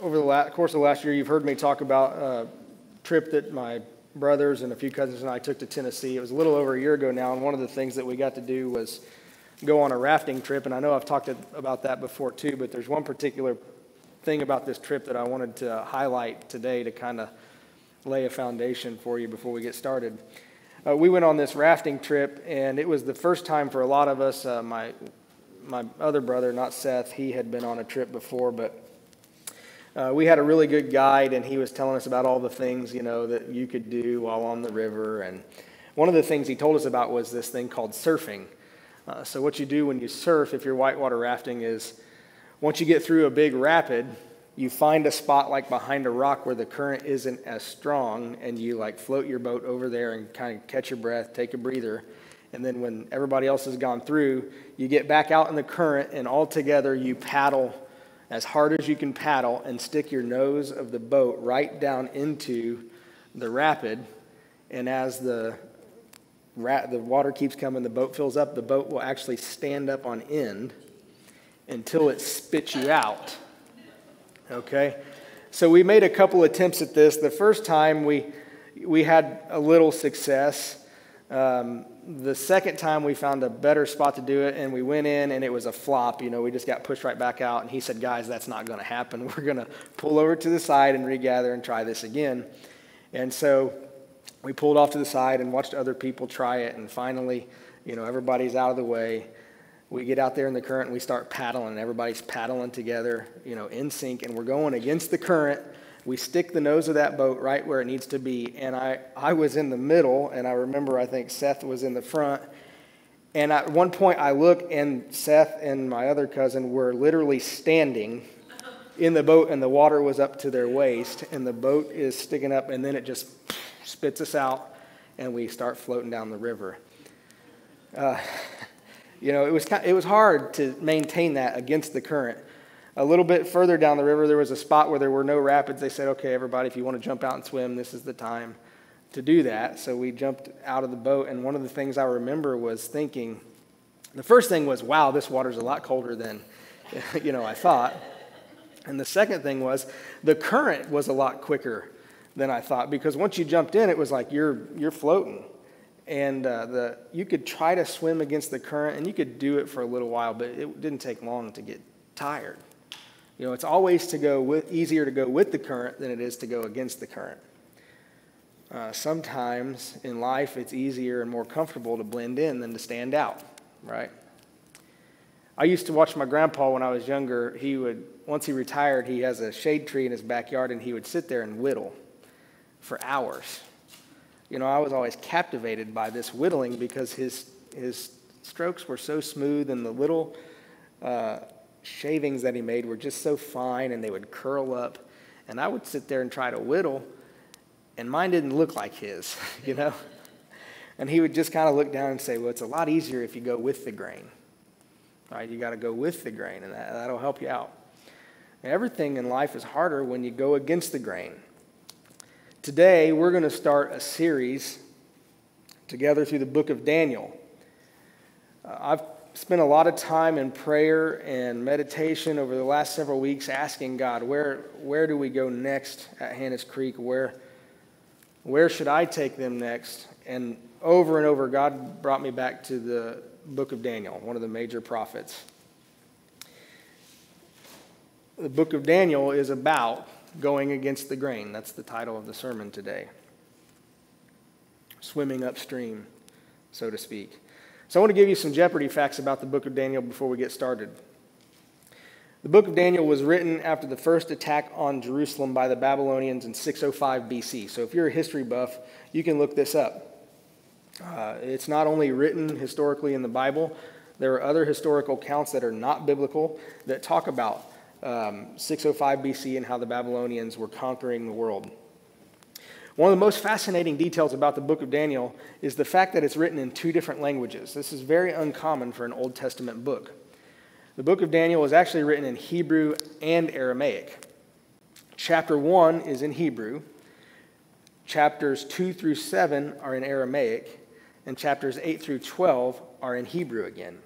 over the course of the last year, you've heard me talk about a trip that my brothers and a few cousins and I took to Tennessee. It was a little over a year ago now, and one of the things that we got to do was go on a rafting trip, and I know I've talked about that before too, but there's one particular thing about this trip that I wanted to highlight today to kind of lay a foundation for you before we get started. We went on this rafting trip, and it was the first time for a lot of us. My other brother, not Seth, he had been on a trip before, but we had a really good guide, and he was telling us about all the things, that you could do while on the river. And one of the things he told us about was this thing called surfing. So what you do when you surf, if you're whitewater rafting, is once you get through a big rapid, you find a spot like behind a rock where the current isn't as strong, and you float your boat over there and kind of catch your breath, take a breather. And then when everybody else has gone through, you get back out in the current, and all together you paddle as hard as you can paddle and stick your nose of the boat right down into the rapid. And as the water keeps coming, the boat fills up, the boat will actually stand up on end until it spits you out. Okay? So we made a couple attempts at this. The first time we had a little success. The second time we found a better spot to do it, and we went in, and it was a flop. We just got pushed right back out, and he said, guys, that's not going to happen. We're going to pull over to the side and regather and try this again. And so we pulled off to the side and watched other people try it, and finally, everybody's out of the way. We get out there in the current, and we start paddling, and everybody's paddling together, in sync, and we're going against the current. We stick the nose of that boat right where it needs to be, and I was in the middle, and I remember I think Seth was in the front, and at one point I look, and Seth and my other cousin were literally standing in the boat, and the water was up to their waist, and the boat is sticking up, and then it just spits us out, and we start floating down the river. It was hard to maintain that against the current. A little bit further down the river, there was a spot where there were no rapids. They said, okay, everybody, if you want to jump out and swim, this is the time to do that. So we jumped out of the boat, and one of the things I remember was thinking, the first thing was, wow, this water's a lot colder than, I thought. And the second thing was, the current was a lot quicker than I thought, because once you jumped in, it was like you're floating. And you could try to swim against the current, and you could do it for a little while, but it didn't take long to get tired. It's always easier to go with the current than it is to go against the current. Sometimes in life, it's easier and more comfortable to blend in than to stand out, right? I used to watch my grandpa when I was younger. Once he retired, he has a shade tree in his backyard, and he would sit there and whittle for hours. I was always captivated by this whittling because his strokes were so smooth, and the little shavings that he made were just so fine, and they would curl up. And I would sit there and try to whittle, and mine didn't look like his, And he would just kind of look down and say, well, it's a lot easier if you go with the grain. All right, you got to go with the grain, and that'll help you out. And everything in life is harder when you go against the grain. Today, we're going to start a series together through the book of Daniel. I've spent a lot of time in prayer and meditation over the last several weeks asking God, where do we go next at Hannah's Creek? Where should I take them next? And over, God brought me back to the book of Daniel, one of the major prophets. The book of Daniel is about going against the grain. That's the title of the sermon today. Swimming upstream, so to speak. So I want to give you some Jeopardy facts about the book of Daniel before we get started. The book of Daniel was written after the first attack on Jerusalem by the Babylonians in 605 BC. So if you're a history buff, you can look this up. It's not only written historically in the Bible, there are other historical accounts that are not biblical that talk about 605 BC and how the Babylonians were conquering the world. One of the most fascinating details about the book of Daniel is the fact that it's written in two different languages. This is very uncommon for an Old Testament book. The book of Daniel is actually written in Hebrew and Aramaic. Chapter 1 is in Hebrew. Chapters 2 through 7 are in Aramaic. And chapters 8 through 12 are in Hebrew again.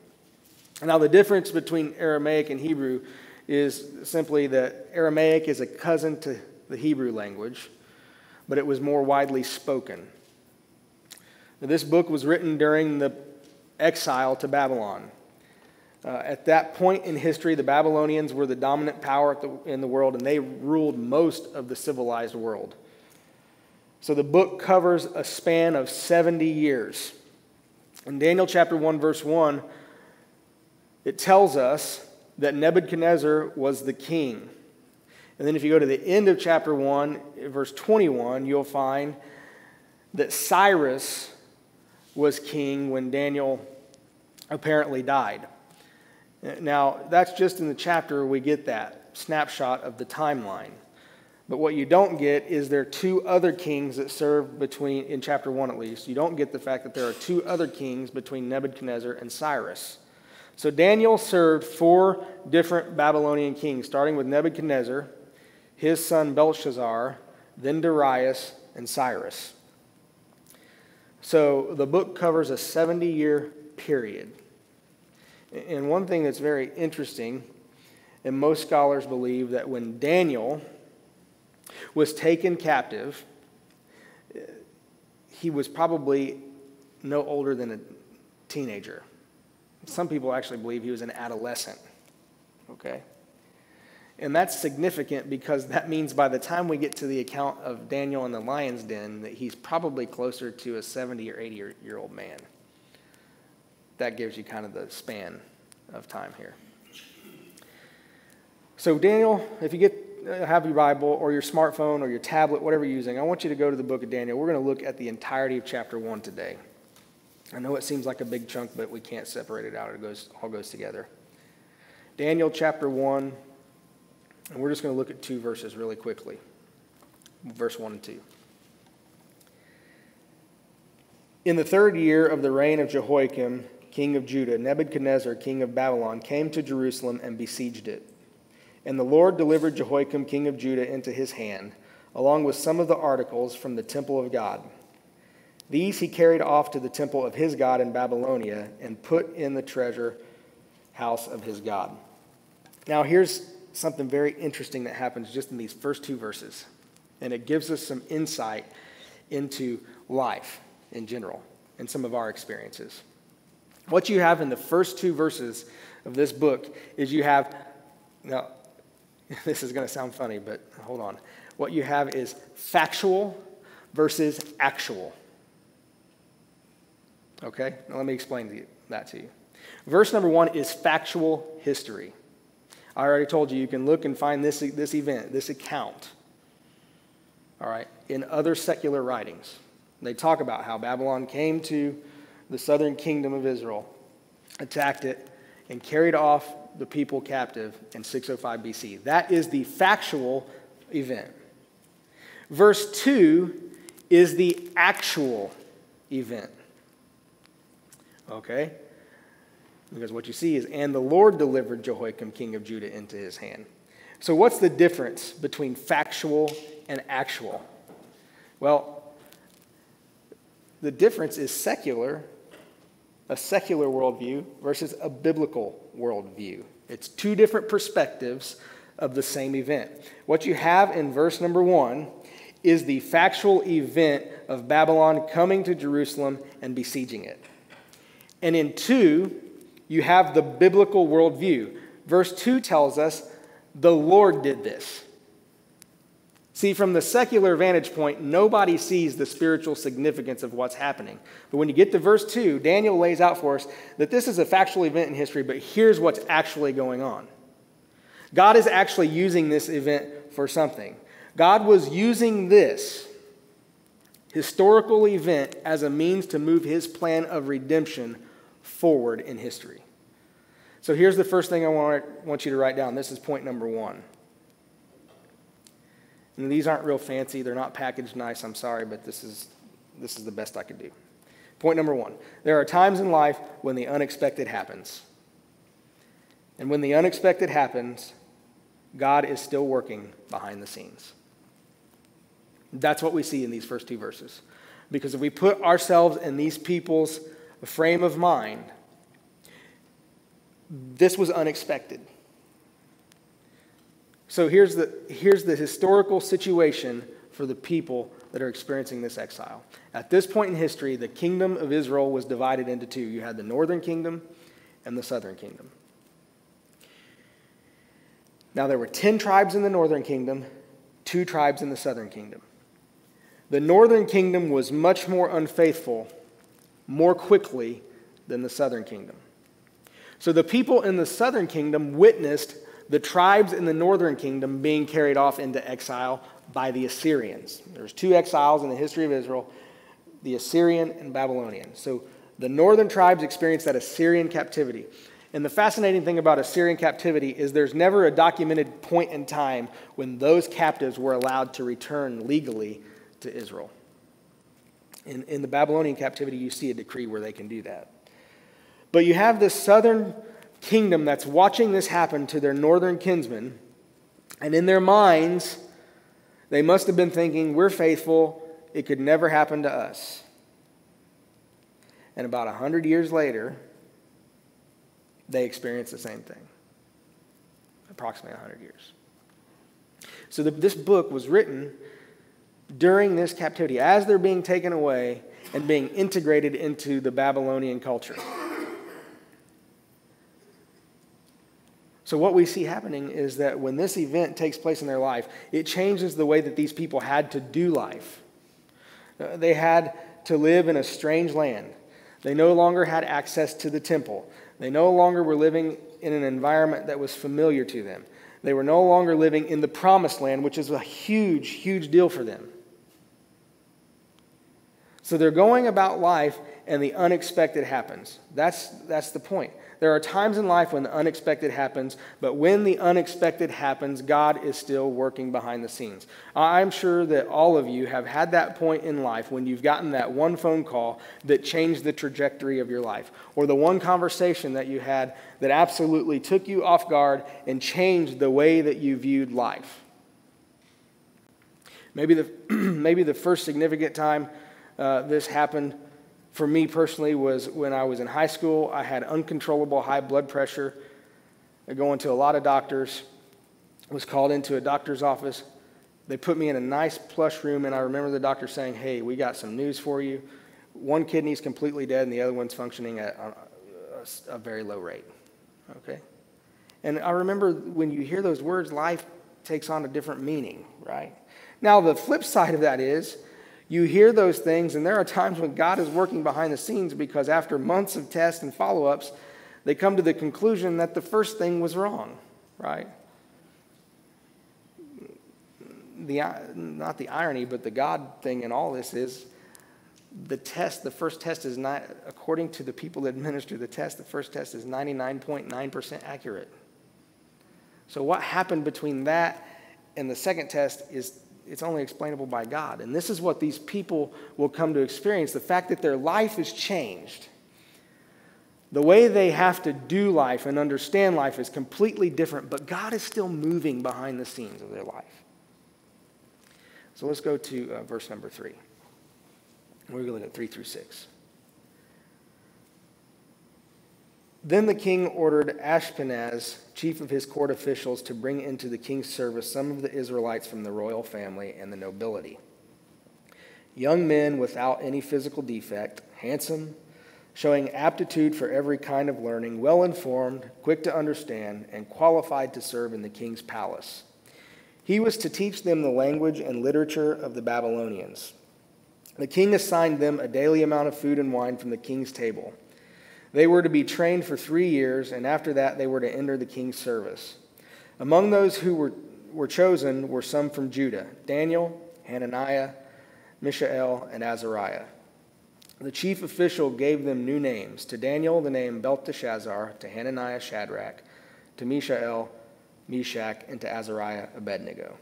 Now, the difference between Aramaic and Hebrew is simply that Aramaic is a cousin to the Hebrew language, but it was more widely spoken. Now, this book was written during the exile to Babylon. At that point in history, the Babylonians were the dominant power in the world, and they ruled most of the civilized world. So the book covers a span of 70 years. In Daniel chapter 1, verse 1, it tells us that Nebuchadnezzar was the king. And then if you go to the end of chapter 1, verse 21, you'll find that Cyrus was king when Daniel apparently died. Now, that's just in the chapter we get that snapshot of the timeline. But what you don't get is there are two other kings that serve between, in chapter 1 at least, you don't get the fact that there are two other kings between Nebuchadnezzar and Cyrus. So Daniel served 4 different Babylonian kings, starting with Nebuchadnezzar, his son Belshazzar, then Darius, and Cyrus. So the book covers a 70-year period. And one thing that's very interesting, and most scholars believe that when Daniel was taken captive, he was probably no older than a teenager. Some people actually believe he was an adolescent. Okay? And that's significant because that means by the time we get to the account of Daniel in the lion's den, that he's probably closer to a 70 or 80-year-old man. That gives you kind of the span of time here. So Daniel, if you have your Bible or your smartphone or your tablet, whatever you're using, I want you to go to the book of Daniel. We're going to look at the entirety of chapter 1 today. I know it seems like a big chunk, but we can't separate it out. It all goes together. Daniel chapter 1, and we're just going to look at 2 verses really quickly. Verse 1 and 2. In the 3rd year of the reign of Jehoiakim, king of Judah, Nebuchadnezzar, king of Babylon, came to Jerusalem and besieged it. And the Lord delivered Jehoiakim, king of Judah, into his hand, along with some of the articles from the temple of God. These he carried off to the temple of his God in Babylonia and put in the treasure house of his God. Now here's something very interesting that happens just in these first 2 verses. And it gives us some insight into life in general and some of our experiences. What you have in the first 2 verses of this book is you have, now this is going to sound funny, but hold on. What you have is factual versus actual. Okay? Now let me explain that to you. Verse number 1 is factual history. I already told you can look and find this event, this account, all right, in other secular writings. They talk about how Babylon came to the southern kingdom of Israel, attacked it, and carried off the people captive in 605 BC. That is the factual event. Verse 2 is the actual event. Okay? Because what you see is, and the Lord delivered Jehoiakim, king of Judah, into his hand. So what's the difference between factual and actual? Well, the difference is secular, a secular worldview versus a biblical worldview. It's 2 different perspectives of the same event. What you have in verse number 1 is the factual event of Babylon coming to Jerusalem and besieging it. And in 2, you have the biblical worldview. Verse 2 tells us the Lord did this. See, from the secular vantage point, nobody sees the spiritual significance of what's happening. But when you get to verse 2, Daniel lays out for us that this is a factual event in history, but here's what's actually going on. God is actually using this event for something. God was using this historical event as a means to move his plan of redemption forward in history. So here's the first thing I want you to write down. This is point number 1. And these aren't real fancy. They're not packaged nice. I'm sorry, but this is the best I could do. Point number 1. There are times in life when the unexpected happens. And when the unexpected happens, God is still working behind the scenes. That's what we see in these first 2 verses. Because if we put ourselves in these people's frame of mind, this was unexpected. So here's the historical situation for the people that are experiencing this exile. At this point in history, the kingdom of Israel was divided into two. You had the northern kingdom and the southern kingdom. Now, there were 10 tribes in the northern kingdom, 2 tribes in the southern kingdom. The northern kingdom was much more unfaithful more quickly than the southern kingdom. So the people in the southern kingdom witnessed the tribes in the northern kingdom being carried off into exile by the Assyrians. There's 2 exiles in the history of Israel, the Assyrian and Babylonian. So the northern tribes experienced that Assyrian captivity. And the fascinating thing about Assyrian captivity is there's never a documented point in time when those captives were allowed to return legally to Israel. In the Babylonian captivity, you see a decree where they can do that. But you have this southern kingdom that's watching this happen to their northern kinsmen, and in their minds, they must have been thinking, we're faithful, it could never happen to us. And about 100 years later, they experienced the same thing. Approximately 100 years. So this book was written during this captivity, as they're being taken away and being integrated into the Babylonian culture. So what we see happening is that when this event takes place in their life, it changes the way that these people had to do life. They had to live in a strange land. They no longer had access to the temple. They no longer were living in an environment that was familiar to them. They were no longer living in the promised land, which is a huge, huge deal for them. So they're going about life and the unexpected happens. That's the point. There are times in life when the unexpected happens, but when the unexpected happens, God is still working behind the scenes. I'm sure that all of you have had that point in life when you've gotten that one phone call that changed the trajectory of your life, or the one conversation that you had that absolutely took you off guard and changed the way that you viewed life. Maybe the first significant time this happened for me personally was when I was in high school. I had uncontrollable high blood pressure. I go into a lot of doctors. Was called into a doctor's office. They put me in a nice plush room, and I remember the doctor saying, hey, we got some news for you. One kidney's completely dead, and the other one's functioning at a very low rate. Okay? And I remember when you hear those words, life takes on a different meaning, right? Now, the flip side of that is, you hear those things, and there are times when God is working behind the scenes because after months of tests and follow-ups, they come to the conclusion that the first thing was wrong, right? Not the irony, but the God thing in all this is the first test is not, according to the people that administer the test, the first test is 99.9% accurate. So what happened between that and the second test is it's only explainable by God. And this is what these people will come to experience. The fact that their life is changed. The way they have to do life and understand life is completely different, but God is still moving behind the scenes of their life. So let's go to verse number 3. We're going to look at 3 through 6. Then the king ordered Ashpenaz, chief of his court officials, to bring into the king's service some of the Israelites from the royal family and the nobility. Young men without any physical defect, handsome, showing aptitude for every kind of learning, well-informed, quick to understand, and qualified to serve in the king's palace. He was to teach them the language and literature of the Babylonians. The king assigned them a daily amount of food and wine from the king's table. They were to be trained for 3 years, and after that they were to enter the king's service. Among those who were chosen were some from Judah: Daniel, Hananiah, Mishael, and Azariah. The chief official gave them new names. To Daniel the name Belteshazzar, to Hananiah Shadrach, to Mishael Meshach, and to Azariah Abednego.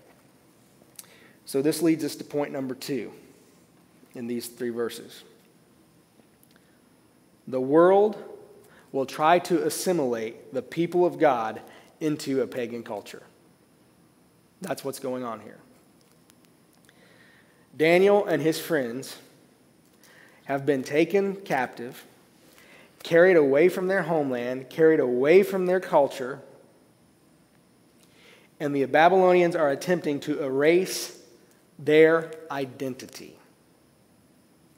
So this leads us to point number 2 in these 3 verses. The world will try to assimilate the people of God into a pagan culture. That's what's going on here. Daniel and his friends have been taken captive, carried away from their homeland, carried away from their culture, And the Babylonians are attempting to erase their identity.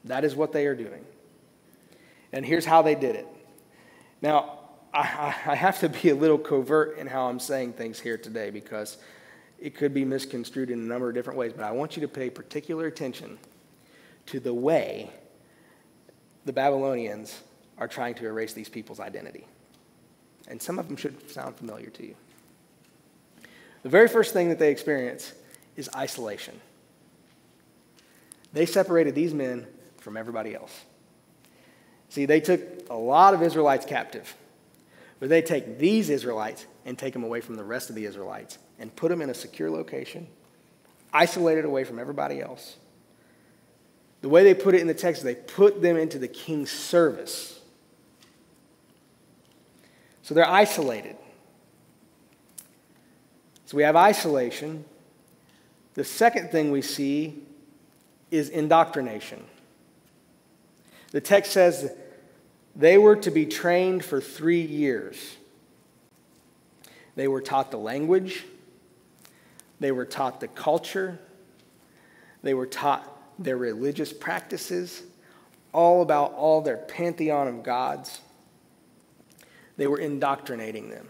That is what they are doing. And here's how they did it. Now, I have to be a little covert in how I'm saying things here today because it could be misconstrued in a number of different ways, but I want you to pay particular attention to the way the Babylonians are trying to erase these people's identity. And some of them should sound familiar to you. The very first thing that they experience is isolation. They separated these men from everybody else. See, they took a lot of Israelites captive, but they take these Israelites and take them away from the rest of the Israelites and put them in a secure location, isolated away from everybody else. The way they put it in the text is they put them into the king's service. So they're isolated. So we have isolation. The second thing we see is indoctrination. The text says they were to be trained for 3 years. They were taught the language. They were taught the culture. They were taught their religious practices, all about all their pantheon of gods. They were indoctrinating them.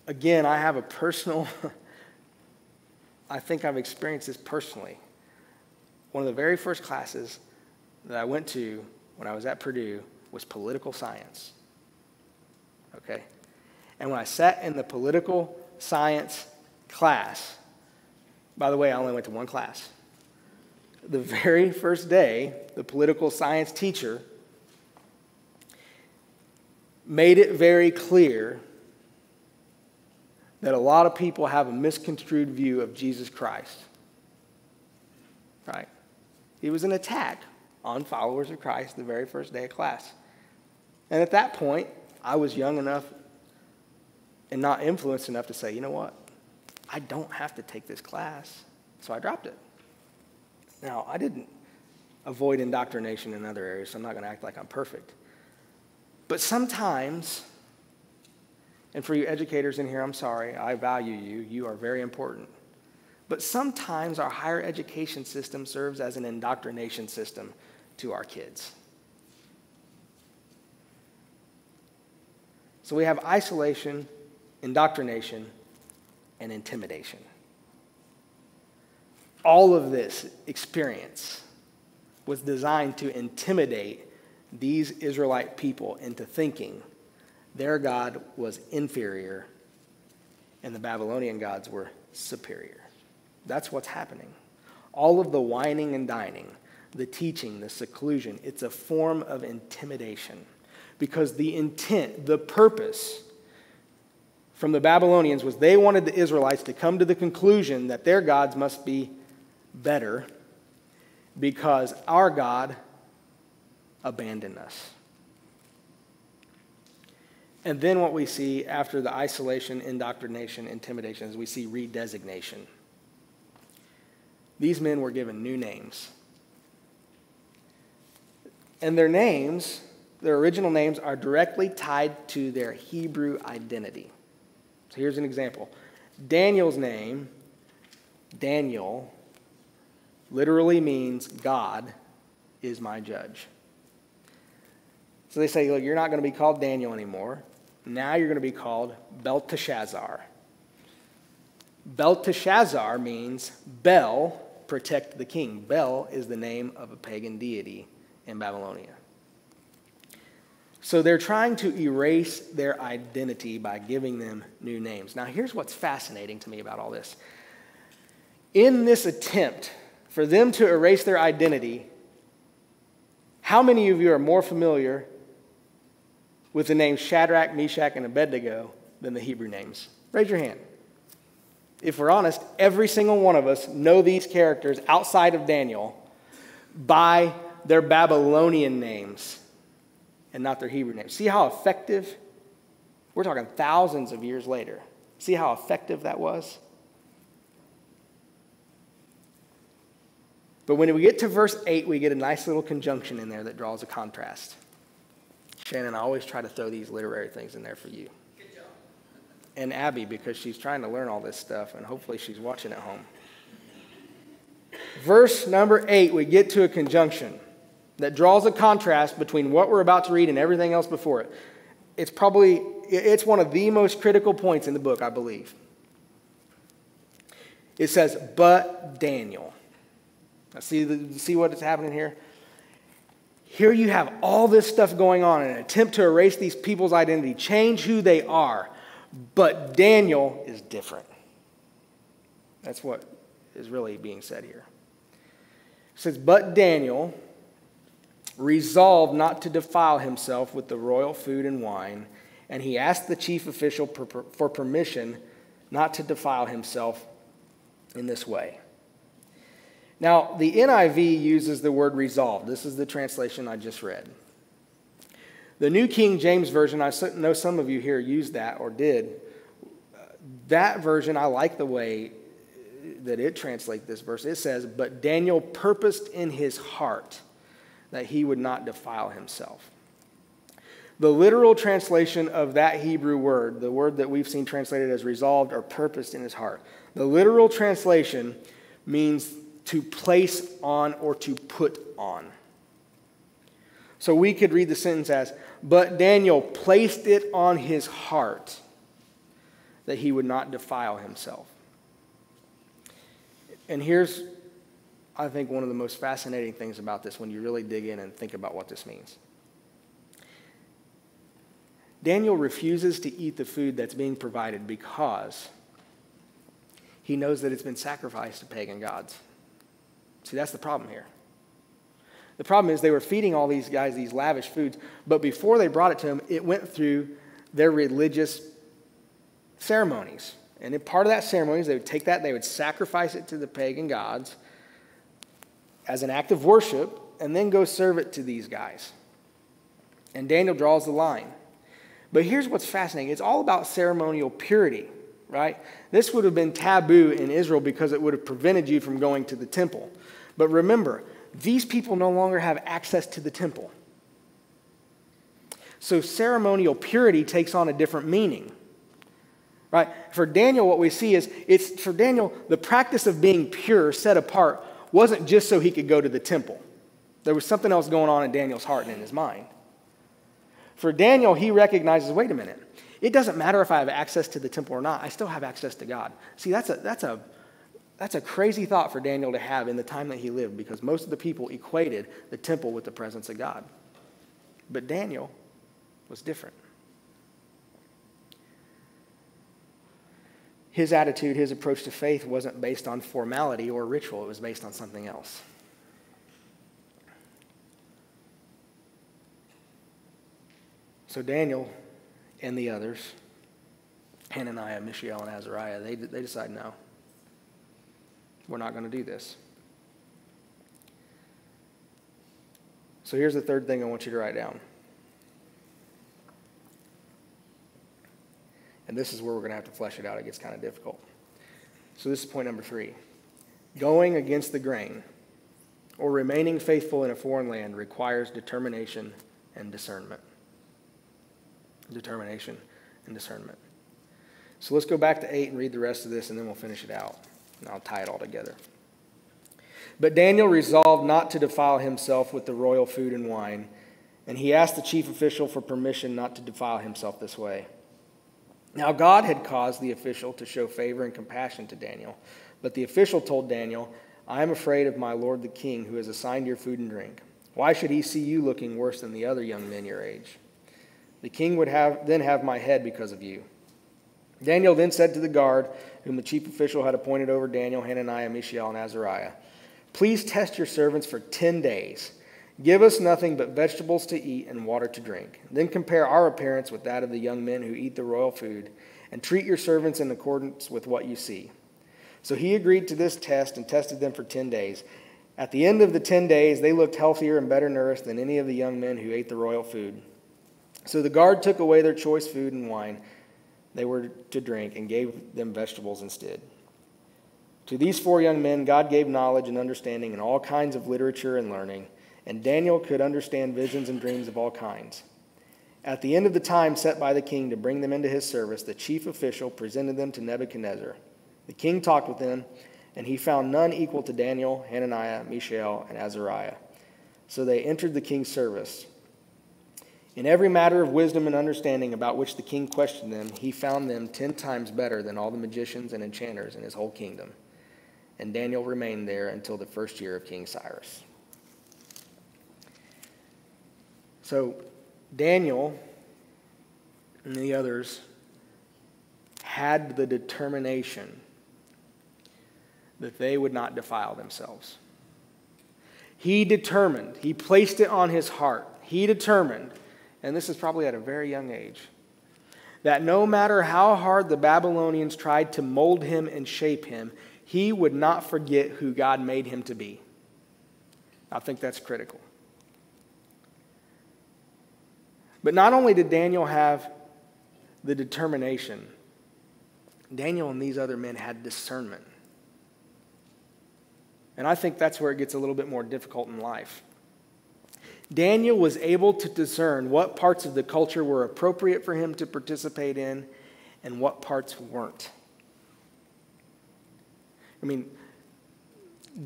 Again, I have a personal, I think I've experienced this personally. One of the very first classes that I went to when I was at Purdue was political science. Okay? And when I sat in the political science class, by the way, I only went to one class. The very first day, the political science teacher made it very clear that a lot of people have a misconstrued view of Jesus Christ. Right? It was an attack on followers of Christ the very first day of class. And at that point, I was young enough and not influenced enough to say, you know what? I don't have to take this class. So I dropped it. Now, I didn't avoid indoctrination in other areas, so I'm not going to act like I'm perfect. But sometimes, and for you educators in here, I'm sorry, I value you. You are very important. But sometimes our higher education system serves as an indoctrination system to our kids. So we have isolation, indoctrination, and intimidation. All of this experience was designed to intimidate these Israelite people into thinking their God was inferior and the Babylonian gods were superior. That's what's happening. All of the whining and dining, the teaching, the seclusion, it's a form of intimidation. Because the intent, the purpose from the Babylonians was they wanted the Israelites to come to the conclusion that their gods must be better because our God abandoned us. And then what we see after the isolation, indoctrination, intimidation is we see redesignation. These men were given new names. And their names, their original names, are directly tied to their Hebrew identity. So here's an example. Daniel's name, Daniel, literally means God is my judge. So they say, look, you're not going to be called Daniel anymore. Now you're going to be called Belteshazzar. Belteshazzar means Bel, protect the king. Bel is the name of a pagan deity in Babylonia. So they're trying to erase their identity by giving them new names. Now here's what's fascinating to me about all this. In this attempt for them to erase their identity, how many of you are more familiar with the names Shadrach, Meshach, and Abednego than the Hebrew names? Raise your hand. If we're honest, every single one of us know these characters outside of Daniel by their Babylonian names and not their Hebrew names. See how effective? We're talking thousands of years later. See how effective that was? But when we get to verse 8, we get a nice little conjunction in there that draws a contrast. Shannon, I always try to throw these literary things in there for you. Good job. and Abby, because she's trying to learn all this stuff, and hopefully she's watching at home. Verse number 8, we get to a conjunction that draws a contrast between what we're about to read and everything else before it. It's one of the most critical points in the book, I believe. It says, but Daniel. Now see what is happening here? Here you have all this stuff going on in an attempt to erase these people's identity, change who they are. But Daniel is different. That's what is really being said here. It says, but Daniel resolved not to defile himself with the royal food and wine, and he asked the chief official for permission not to defile himself in this way. Now, the NIV uses the word resolved. This is the translation I just read. The New King James Version, I know some of you here used that or did. That version, I like the way that it translates this verse. It says, but Daniel purposed in his heart that he would not defile himself. The literal translation of that Hebrew word, the word that we've seen translated as resolved or purposed in his heart, the literal translation means to place on or to put on. So we could read the sentence as, but Daniel placed it on his heart that he would not defile himself. And here's, I think, one of the most fascinating things about this when you really dig in and think about what this means. Daniel refuses to eat the food that's being provided because he knows that it's been sacrificed to pagan gods. See, that's the problem here. The problem is they were feeding all these guys these lavish foods, but before they brought it to him, it went through their religious ceremonies. And in part of that ceremony is they would take that, they would sacrifice it to the pagan gods as an act of worship, and then go serve it to these guys. And Daniel draws the line. But here's what's fascinating. It's all about ceremonial purity, right? This would have been taboo in Israel because it would have prevented you from going to the temple. But remember, these people no longer have access to the temple. So ceremonial purity takes on a different meaning, right? For Daniel, what we see is, for Daniel, the practice of being pure, set apart, wasn't just so he could go to the temple. There was something else going on in Daniel's heart and in his mind. For Daniel, he recognizes, wait a minute, it doesn't matter if I have access to the temple or not, I still have access to God. See, that's a crazy thought for Daniel to have in the time that he lived, because most of the people equated the temple with the presence of God. But Daniel was different. His attitude, his approach to faith wasn't based on formality or ritual. It was based on something else. So Daniel and the others, Hananiah, Mishael, and Azariah, they decide, no, we're not going to do this. So here's the third thing I want you to write down. And this is where we're going to have to flesh it out. It gets kind of difficult. So this is point number 3. Going against the grain or remaining faithful in a foreign land requires determination and discernment. Determination and discernment. So let's go back to 8 and read the rest of this, and then we'll finish it out. And I'll tie it all together. But Daniel resolved not to defile himself with the royal food and wine, and he asked the chief official for permission not to defile himself this way. Now God had caused the official to show favor and compassion to Daniel, but the official told Daniel, I am afraid of my lord the king, who has assigned your food and drink. Why should he see you looking worse than the other young men your age? The king would then have my head because of you. Daniel then said to the guard, whom the chief official had appointed over Daniel, Hananiah, Mishael, and Azariah, please test your servants for 10 days. Give us nothing but vegetables to eat and water to drink. Then compare our appearance with that of the young men who eat the royal food, and treat your servants in accordance with what you see. So he agreed to this test and tested them for 10 days. At the end of the 10 days, they looked healthier and better nourished than any of the young men who ate the royal food. So the guard took away their choice food and wine they were to drink and gave them vegetables instead. To these 4 young men, God gave knowledge and understanding in all kinds of literature and learning, and Daniel could understand visions and dreams of all kinds. At the end of the time set by the king to bring them into his service, the chief official presented them to Nebuchadnezzar. The king talked with them, and he found none equal to Daniel, Hananiah, Mishael, and Azariah. So they entered the king's service. In every matter of wisdom and understanding about which the king questioned them, he found them 10 times better than all the magicians and enchanters in his whole kingdom. And Daniel remained there until the first year of King Cyrus. So Daniel and the others had the determination that they would not defile themselves. He determined, he placed it on his heart. He determined, and this is probably at a very young age, that no matter how hard the Babylonians tried to mold him and shape him, he would not forget who God made him to be. I think that's critical. But not only did Daniel have the determination, Daniel and these other men had discernment. And I think that's where it gets a little bit more difficult in life. Daniel was able to discern what parts of the culture were appropriate for him to participate in and what parts weren't. I mean,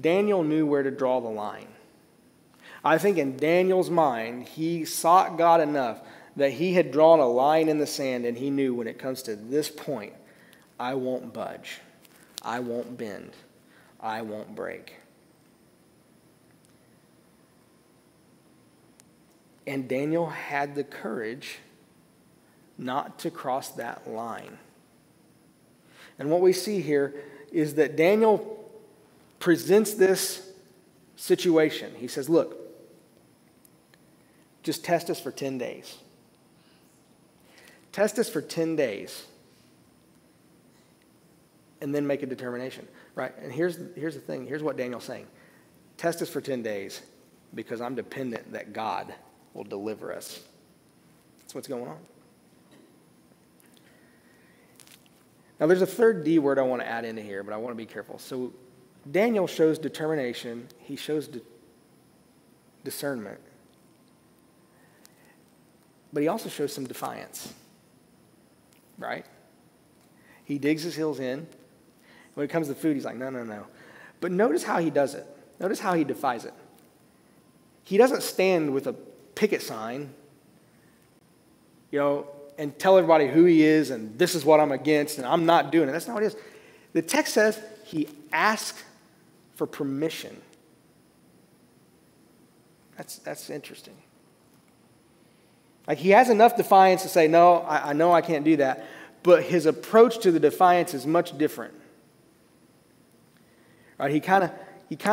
Daniel knew where to draw the line. I think in Daniel's mind, he sought God enough that he had drawn a line in the sand, and he knew when it comes to this point, I won't budge. I won't bend. I won't break. And Daniel had the courage not to cross that line. And what we see here is that Daniel presents this situation. He says, look, just test us for 10 days. Test us for 10 days. And then make a determination. Right? And here's the thing. Here's what Daniel's saying. Test us for 10 days because I'm dependent that God will deliver us. That's what's going on. Now, there's a third D word I want to add into here, but I want to be careful. So, Daniel shows determination. He shows discernment. But he also shows some defiance. Right? He digs his heels in. When it comes to food, he's like, no, no, no. But notice how he does it. Notice how he defies it. He doesn't stand with a picket sign, and tell everybody who he is and this is what I'm against and I'm not doing it. That's not what it is. The text says he asked for permission. That's interesting. Like he has enough defiance to say, no, I know I can't do that. But his approach to the defiance is much different. Right? He kind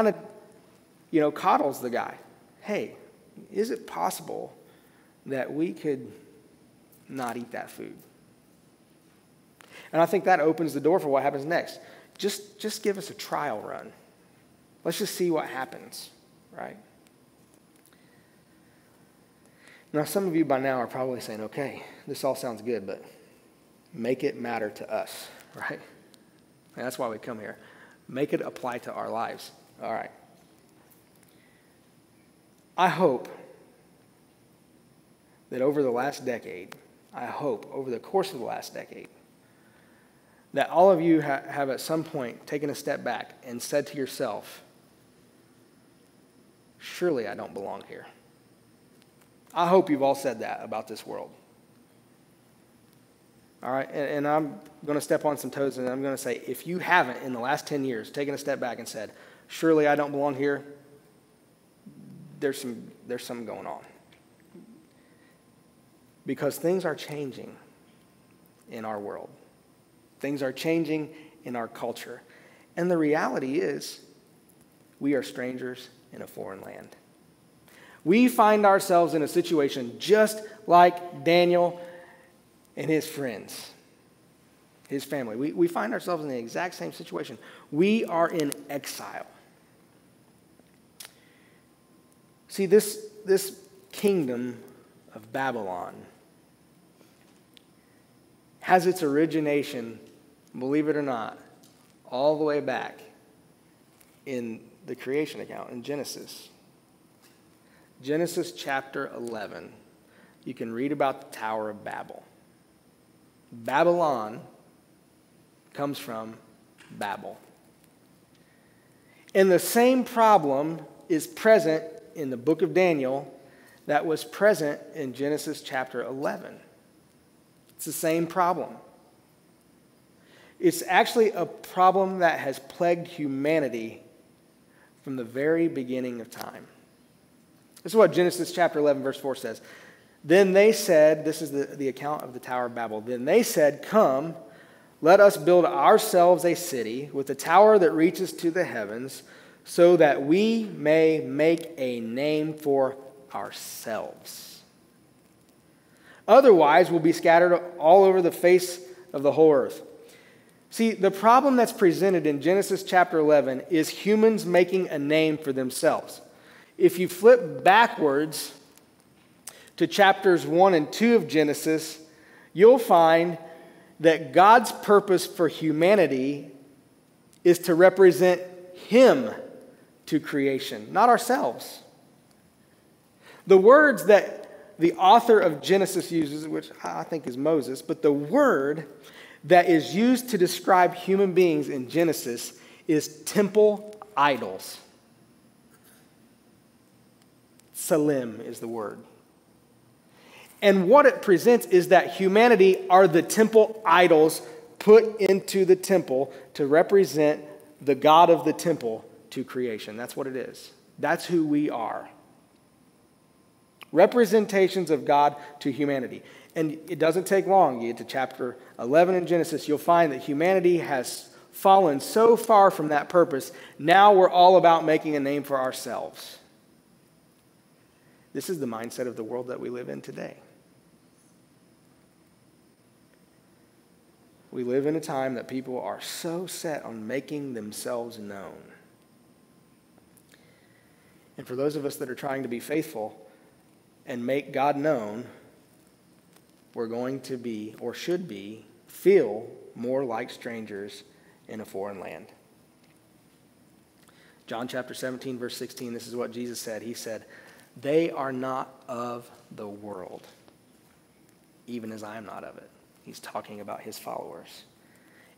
of coddles the guy. Hey, is it possible that we could not eat that food? And I think that opens the door for what happens next. Just give us a trial run. Let's just see what happens, right? Now, some of you by now are probably saying, okay, this all sounds good, but make it matter to us, right? And that's why we come here. Make it apply to our lives. All right. I hope that over the course of the last decade, that all of you have at some point taken a step back and said to yourself, surely I don't belong here. I hope you've all said that about this world. All right, and I'm going to step on some toes, and I'm going to say, if you haven't in the last 10 years taken a step back and said, surely I don't belong here, there's something going on. Because things are changing in our world. Things are changing in our culture. And the reality is, we are strangers in a foreign land. We find ourselves in a situation just like Daniel and his friends, his family. We find ourselves in the exact same situation. We are in exile. See, this kingdom of Babylon has its origination, believe it or not, all the way back in the creation account in Genesis. Genesis chapter 11. you can read about the Tower of Babel. Babylon comes from Babel. And the same problem is present in the book of Daniel that was present in Genesis chapter 11. It's the same problem. It's actually a problem that has plagued humanity from the very beginning of time. This is what Genesis chapter 11 verse 4 says. Then they said, this is the account of the Tower of Babel. Then they said, come, let us build ourselves a city with a tower that reaches to the heavens, so that we may make a name for ourselves. Otherwise, we'll be scattered all over the face of the whole earth. See, the problem that's presented in Genesis chapter 11 is humans making a name for themselves. If you flip backwards to chapters 1 and 2 of Genesis, you'll find that God's purpose for humanity is to represent Him to creation, not ourselves. The words that the author of Genesis uses, which I think is Moses, but the word that is used to describe human beings in Genesis is temple idols. Salim is the word. And what it presents is that humanity are the temple idols put into the temple to represent the God of the temple to creation. That's what it is. That's who we are. Representations of God to humanity. And it doesn't take long. You get to chapter 11 in Genesis, you'll find that humanity has fallen so far from that purpose. Now we're all about making a name for ourselves. This is the mindset of the world that we live in today. We live in a time that people are so set on making themselves known. And for those of us that are trying to be faithful and make God known, we're going to be, or should be, feel more like strangers in a foreign land. John chapter 17, verse 16, this is what Jesus said. He said, they are not of the world, even as I am not of it. He's talking about his followers.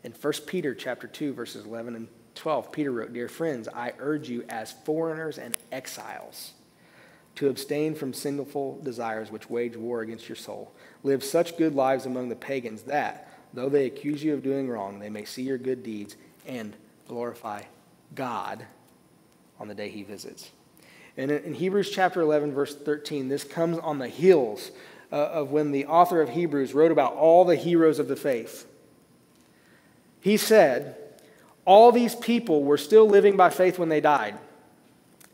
In 1 Peter chapter 2, verses 11 and 12, Peter wrote, dear friends, I urge you as foreigners and exiles to abstain from sinful desires which wage war against your soul. Live such good lives among the pagans that, though they accuse you of doing wrong, they may see your good deeds and glorify God on the day he visits. And in Hebrews chapter 11, verse 13, this comes on the heels of when the author of Hebrews wrote about all the heroes of the faith. He said, all these people were still living by faith when they died.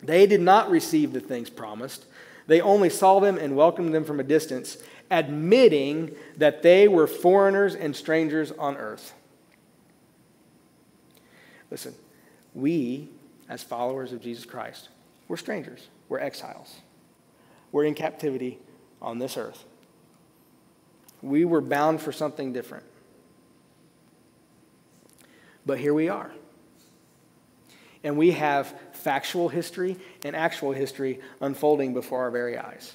They did not receive the things promised. They only saw them and welcomed them from a distance, admitting that they were foreigners and strangers on earth. Listen, we, as followers of Jesus Christ, we're strangers. We're exiles. We're in captivity on this earth. We were bound for something different. But here we are. And we have factual history and actual history unfolding before our very eyes.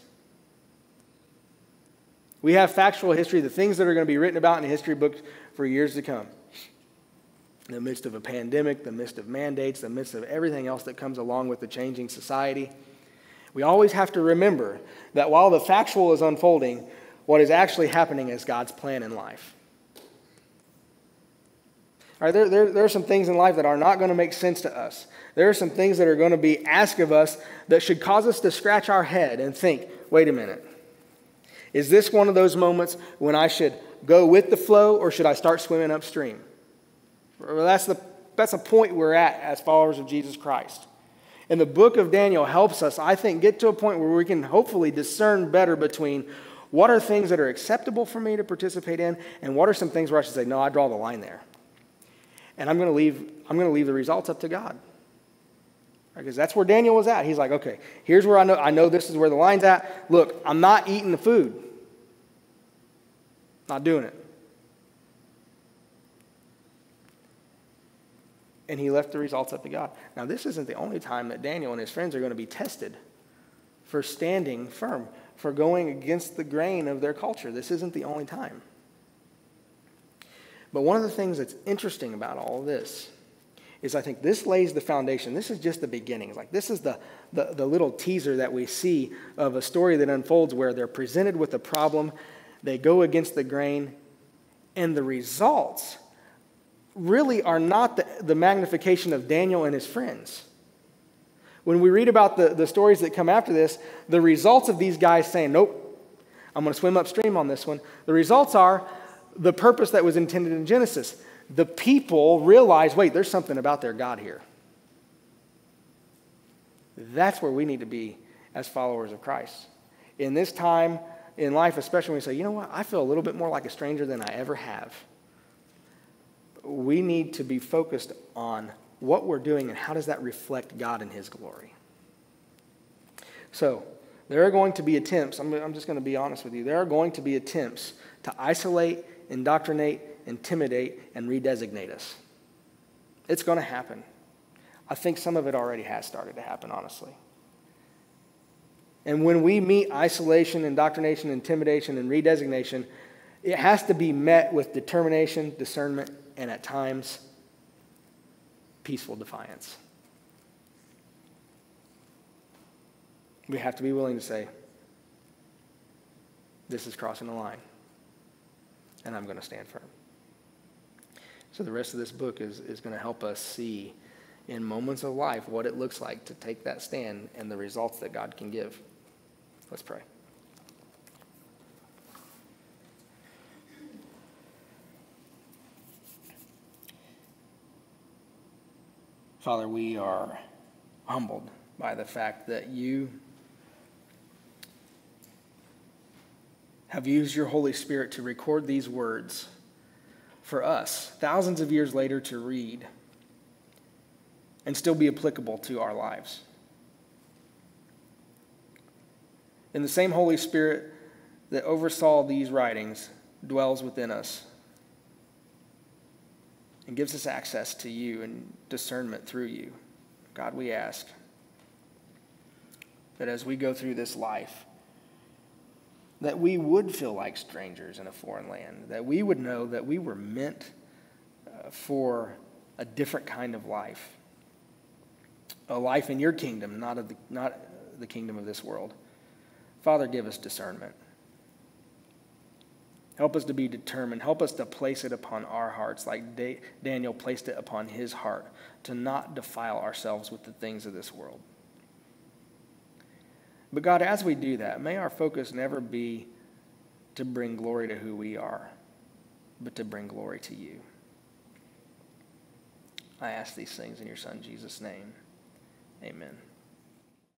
We have factual history, the things that are going to be written about in the history books for years to come. In the midst of a pandemic, the midst of mandates, the midst of everything else that comes along with the changing society, we always have to remember that while the factual is unfolding, what is actually happening is God's plan in life. All right, there are some things in life that are not going to make sense to us. There are some things that are going to be asked of us that should cause us to scratch our head and think, wait a minute. Is this one of those moments when I should go with the flow or should I start swimming upstream? Well, that's the point we're at as followers of Jesus Christ. And the book of Daniel helps us, I think, get to a point where we can hopefully discern better between what are things that are acceptable for me to participate in and what are some things where I should say, no, I draw the line there. And I'm going to leave the results up to God. Because that's where Daniel was at. He's like, okay, here's where I know this is where the line's at. Look, I'm not eating the food. Not doing it. And he left the results up to God. Now, this isn't the only time that Daniel and his friends are going to be tested for standing firm, for going against the grain of their culture. This isn't the only time. But one of the things that's interesting about all of this is I think this lays the foundation. This is just the beginning. Like, this is the little teaser that we see of a story that unfolds where they're presented with a problem, they go against the grain, and the results really are not the magnification of Daniel and his friends. When we read about the stories that come after this, the results of these guys saying, nope, I'm going to swim upstream on this one, the results are the purpose that was intended in Genesis. The people realize, wait, there's something about their God here. That's where we need to be as followers of Christ. In this time in life, especially when we say, you know what, I feel a little bit more like a stranger than I ever have. We need to be focused on what we're doing and how does that reflect God and his glory. So, there are going to be attempts, I'm just going to be honest with you, there are going to be attempts to isolate, indoctrinate, intimidate, and redesignate us. It's going to happen. I think some of it already has started to happen, honestly. And when we meet isolation, indoctrination, intimidation, and redesignation, it has to be met with determination, discernment, and at times, peaceful defiance. We have to be willing to say, this is crossing the line, and I'm going to stand firm. So the rest of this book is going to help us see in moments of life what it looks like to take that stand and the results that God can give. Let's pray. Father, we are humbled by the fact that you have used your Holy Spirit to record these words for us, thousands of years later, to read and still be applicable to our lives. And the same Holy Spirit that oversaw these writings dwells within us and gives us access to you and discernment through you. God, we ask that as we go through this life, that we would feel like strangers in a foreign land, that we would know that we were meant for a different kind of life, a life in your kingdom, not the kingdom of this world. Father, give us discernment. Help us to be determined. Help us to place it upon our hearts like Daniel placed it upon his heart, to not defile ourselves with the things of this world. But God, as we do that, may our focus never be to bring glory to who we are, but to bring glory to you. I ask these things in your Son, Jesus' name. Amen.